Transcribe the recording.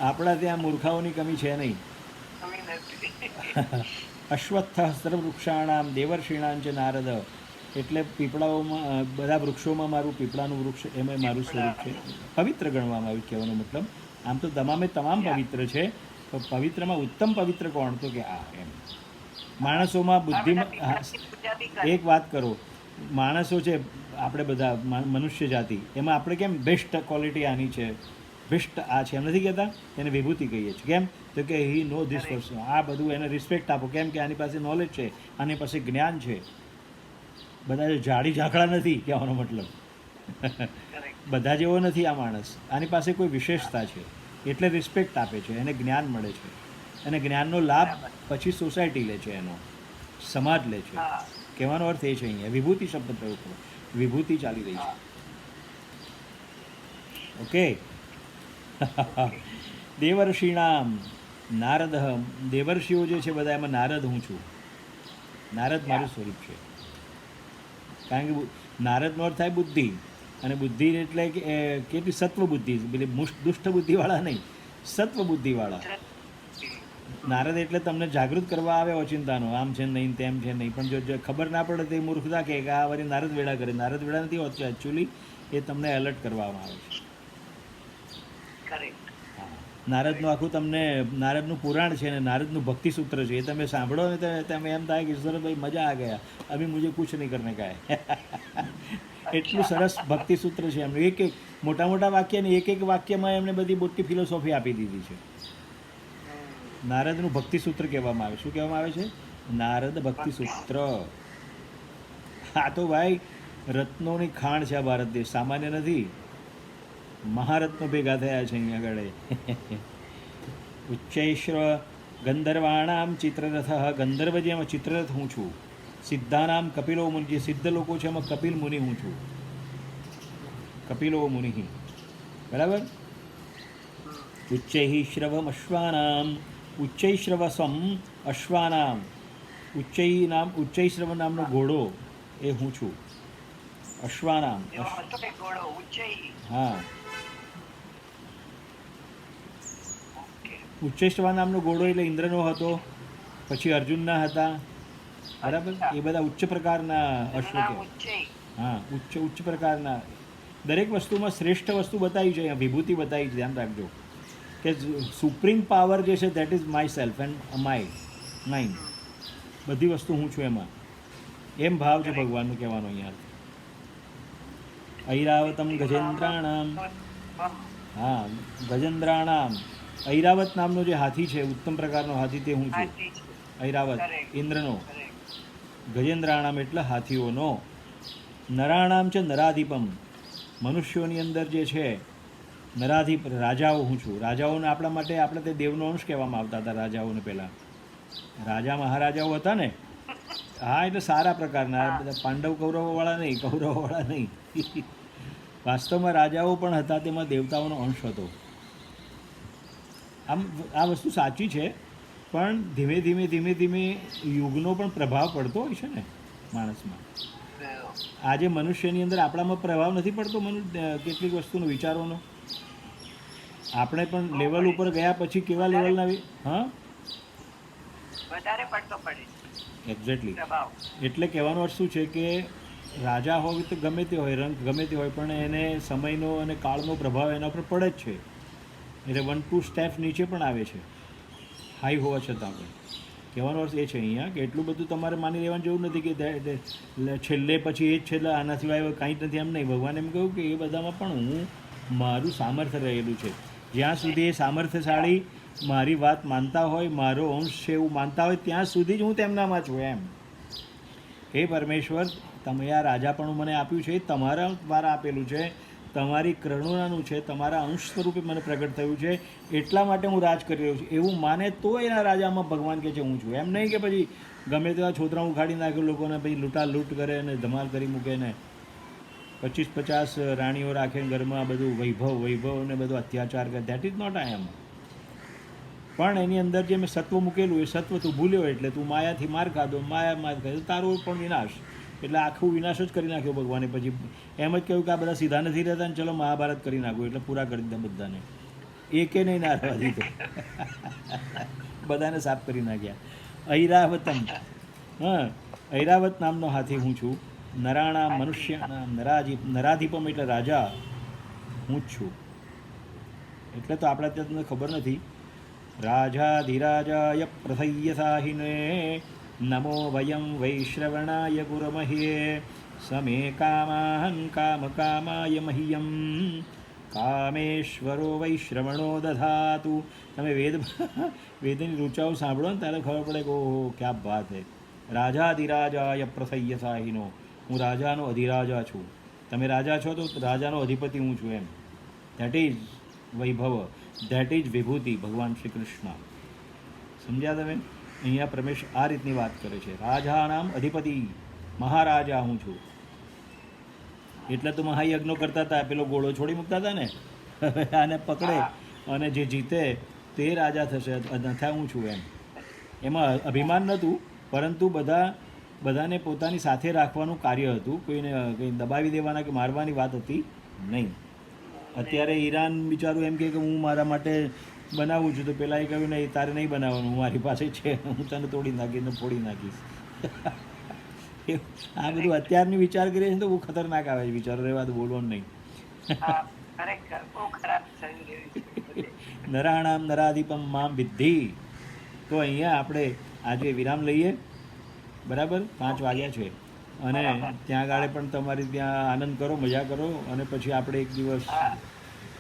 આપણા ત્યાં મૂર્ખાઓની કમી છે નહીં. અશ્વત્થ સર્વવૃક્ષાણામ દેવર્ષિણાંચ નારદ. એટલે પીપળાઓમાં બધા વૃક્ષોમાં મારું પીપળાનું વૃક્ષ એમાં મારું સ્વરૂપ છે. પવિત્ર ગણવામાં આવ્યું કહેવાનો મતલબ. આમ તો તમામે તમામ પવિત્ર છે, તો પવિત્રમાં ઉત્તમ પવિત્ર કોણ? તો કે આ એમ માણસોમાં બુદ્ધિમાં. એક વાત કરો, માણસો છે આપણે બધા મનુષ્ય જાતિ, એમાં આપણે કેમ બેસ્ટ ક્વોલિટી આની છે, બેસ્ટ આ છે એમ નથી કહેતા? એને વિભૂતિ કહીએ છીએ. કેમ? તો કે હી નો ધીસ પર્સન. આ બધું એને રિસ્પેક્ટ આપો. કેમ કે આની પાસે નોલેજ છે, આની પાસે જ્ઞાન છે. બધા જાડી ઝાકડા નથી કહેવાનો મતલબ. બધા જેવો નથી આ માણસ. આની પાસે કોઈ વિશેષતા છે એટલે રિસ્પેક્ટ આપે છે, એને જ્ઞાન મળે છે. અને જ્ઞાનનો લાભ પછી સોસાયટી લે છે, એનો સમાજ લે છે. કહેવાનો અર્થ એ છે અહીંયા વિભૂતિ શબ્દ પ્રયોગ કરો. વિભૂતિ ચાલી રહી છે. ઓકે. દેવર્ષિણામ નારદ. દેવર્ષિઓ જે છે બધા, એમાં નારદ હું છું. નારદ મારું સ્વરૂપ છે. કારણ કે નારદનો અર્થ થાય બુદ્ધિ, અને બુદ્ધિ એટલે કે કેટલી સત્વ બુદ્ધિ, પેલી દુષ્ટ બુદ્ધિવાળા નહીં, સત્વ બુદ્ધિવાળા. નારદ એટલે તમને જાગૃત કરવા આવે ઓચિંતાનો, આમ છે નહીં તેમ છે નહીં. પણ જો ખબર ના પડે તો એ મૂર્ખતા કે આ વળી નારદ વેળા કરે. નારદ વેળા નથી હોતી એકચ્યુઅલી, એ તમને એલર્ટ કરવામાં આવે છે. નારદનું આખું તમને નારદનું પુરાણ છે ને નારદનું ભક્તિ સૂત્ર છે, એ તમે સાંભળો ને તમે એમ થાય કે ઈશ્વરભાઈ મજા આ ગયા, અભી મુझे કુછ નહીં કરને કા હે. એટલું સરસ ભક્તિ સૂત્ર છે એમનું. એક એક મોટા મોટા વાક્યને એક એક વાક્યમાં એમને બધી મોટી ફિલોસોફી આપી દીધી છે. નારદનું ભક્તિ સૂત્ર કહેવામાં આવે. શું કહેવામાં આવે છે? નારદ ભક્તિ સૂત્ર. આ તો ભાઈ રત્નોની ખાણ છે આ ભારત દેશ, સામાન્ય નથી. મહારત્નો ભેગા થયા છે અહીંયા આગળ. ઉચ્ચૈશ્ર ગંધર્વાણામ ચિત્રરથ. ગંધર્વ જે એમાં ચિત્રરથ હું છું. સિદ્ધાનામ કપિલો મુનિ. જે સિદ્ધ લોકો છે એમાં કપિલ મુનિ હું છું. કપિલો મુનિ. બરાબર. ઉચ્ચૈ શ્રવમ અશ્વાનામ. ઉચ્ચૈશ્રવસમ અશ્વાનામ. ઉચ્ચૈશ્રવ નામનો ઘોડો એ હું છું. અશ્વાનામ. હા, ઉચ્ચૈશ્રવા નામનો ઘોડો એટલે ઇન્દ્રનો હતો, પછી અર્જુનના હતા. બરાબર. એ બધા ઉચ્ચ પ્રકારના અશ્વ કહેવાય. હા, ઉચ્ચ પ્રકારના. દરેક વસ્તુમાં શ્રેષ્ઠ વસ્તુ બતાવી છે અહીંયા, વિભૂતિ બતાવી છે. ધ્યાન રાખજો કે સુપ્રીમ પાવર જે છે that is my self and mind. બધી વસ્તુ હું છું એમાં. એમ ભાવ છે ભગવાનનું કહેવાનો અહીંયા. ઐરાવતમ ગજેન્દ્રાણામ. હા, ગજેન્દ્રાણામ. ઐરાવત નામનો જે હાથી છે, ઉત્તમ પ્રકારનો હાથી, તે હું છું. ઐરાવત ઇન્દ્રનો. ગજેન્દ્રાણામ એટલે હાથીઓનો. નરાણામ છે નરાધિપમ. મનુષ્યોની અંદર જે છે નરાધિપ, રાજાઓ હું છું. રાજાઓને આપણા માટે, આપણે તે દેવનો અંશ કહેવામાં આવતા હતા રાજાઓને પહેલાં. રાજા મહારાજાઓ હતા ને. હા, એટલે સારા પ્રકારના. બધા પાંડવ કૌરવોવાળા નહીં, કૌરવોવાળા નહીં. વાસ્તવમાં રાજાઓ પણ હતા, તેમાં દેવતાઓનો અંશ હતો. આમ આ વસ્તુ સાચી છે, પણ ધીમે ધીમે ધીમે ધીમે યુગનો પણ પ્રભાવ પડતો હોય છે ને માણસમાં. આજે મનુષ્યની અંદર આપણામાં પ્રભાવ નથી પડતો કેટલીક વસ્તુનો, વિચારોનો. આપણે પણ લેવલ ઉપર ગયા પછી કેવા લેવલના. હા, એક્ઝેક્ટલી. એટલે કહેવાનો અર્થ શું છે કે રાજા હોય તો ગમે તે હોય, રંગ ગમે તે હોય, પણ એને સમયનો અને કાળનો પ્રભાવ એના પર પડે જ છે. એટલે 1-2 સ્ટેપ નીચે પણ આવે છે, હાઈ હોવા છતાં પણ. કહેવાનો અર્થ એ છે અહીંયા કે એટલું બધું તમારે માની લેવાનું જેવું નથી કે છેલ્લે પછી એ જ છેલ્લે, આના સિવાય કાંઈ જ નથી, એમ નહીં. ભગવાને એમ કહ્યું કે એ બધામાં પણ હું મારું સામર્થ્ય રહેલું છે. જ્યાં સુધી એ સામર્થ્યશાળી મારી વાત માનતા હોય, મારો અંશ છે એવું માનતા હોય, ત્યાં સુધી જ હું તેમનામાં છું એમ. હે પરમેશ્વર, તમે આ રાજાપણું મને આપ્યું છે, તમારા દ્વારા આપેલું છે, તમારી કરુણાનું છે, તમારા અંશ સ્વરૂપે મને પ્રગટ થયું છે, એટલા માટે હું રાજ કરી રહ્યો છું એવું માને તો એના રાજામાં ભગવાન કહે છે હું છું. એમ નહીં કે પછી ગમે તેવા છોતરા ઉખાડી નાખે લોકોને, પછી લૂંટ કરે અને ધમાલ કરી મૂકે ને 25-50 રાણીઓ રાખે ઘરમાં, બધું વૈભવ ને બધું અત્યાચાર કરે. ધેટ ઇઝ નોટ આઈ એમ. પણ એની અંદર જે મેં સત્વ મૂકેલું, એ સત્વ તું ભૂલ્યો એટલે તું માયાથી માર ખાધો, માર ખાધો, તારો પણ વિનાશ. એટલે આખું વિનાશ જ કરી નાખ્યો ભગવાને. પછી એમ જ કહ્યું કે આ બધા સીધા નથી રહેતા ને ચલો મહાભારત કરી નાખું, એટલે પૂરા કરી દીધા બધાને. એકે નહીં ના રહેવા દીધો, બધાને સાફ કરી નાખ્યા. ઐરાવતમ, હા, ઐરાવત નામનો હાથી હું છું. નરાણા મનુષ્યના નરાધિપમ એટલે રાજા હું જ છું. એટલે તો આપણા ત્યાં તમને ખબર નથી. રાજાધિરાજાય પ્રથય્ય સાહિને નમો વયમ વૈશ્રવણાય પુરમહ્યે સમે કામાહં કામકામાય મહ્યમ કામેશ્વરો વૈશ્રવણો દધાતુ. તમે વેદની ઋચાઓ સાંભળો ને ત્યારે ખબર પડે કે ઓહો ક્યાં વાત હે. રાજાધિરાજાય પ્રથય્ય સાહિનો, હું રાજાનો અધિરાજા છું. તમે રાજા છો તો રાજાનો અધિપતિ હું છું એમ. ધેટ ઇઝ વૈભવ, ધેટ ઇઝ વિભૂતિ, ભગવાન શ્રી કૃષ્ણ. સમજ્યા તમે? અહીંયા પ્રમેશ આ રીતની વાત કરે છે. રાજાનામ અધિપતિ, મહારાજા હું છું. એટલે તો મહાયજ્ઞો કરતા હતા, પેલો ઘોડો છોડી મૂકતા હતા ને, હવે આને પકડે અને જે જીતે તે રાજા થશે, અન્યથા હું છું એમ. એમાં અભિમાન નહોતું, પરંતુ બધાને પોતાની સાથે રાખવાનું કાર્ય હતું. કોઈને કંઈ દબાવી દેવાના કે મારવાની વાત હતી નહીં. અત્યારે ઈરાન બિચારું એમ કહે કે હું મારા માટે બનાવું છું, તો પેલા એ કહ્યું નહીં, તારે નહીં બનાવવાનું, હું મારી પાસે છે, હું તને તોડી નાખીશ ને ફોડી નાખીશ. આ બધું અત્યારની વિચાર કરીએ છીએ તો બહુ ખતરનાક આવે છે વિચારો, રહેવા તો બોલવાનું નહીં. નરાણામ નરાધિપમ મામ વિદ્ધિ. તો અહીંયા આપણે આજે વિરામ લઈએ, બરાબર? 5 વાગ્યા છે અને ત્યાં આગળ પણ તમારી ત્યાં આનંદ કરો, મજા કરો, અને પછી આપણે એક દિવસ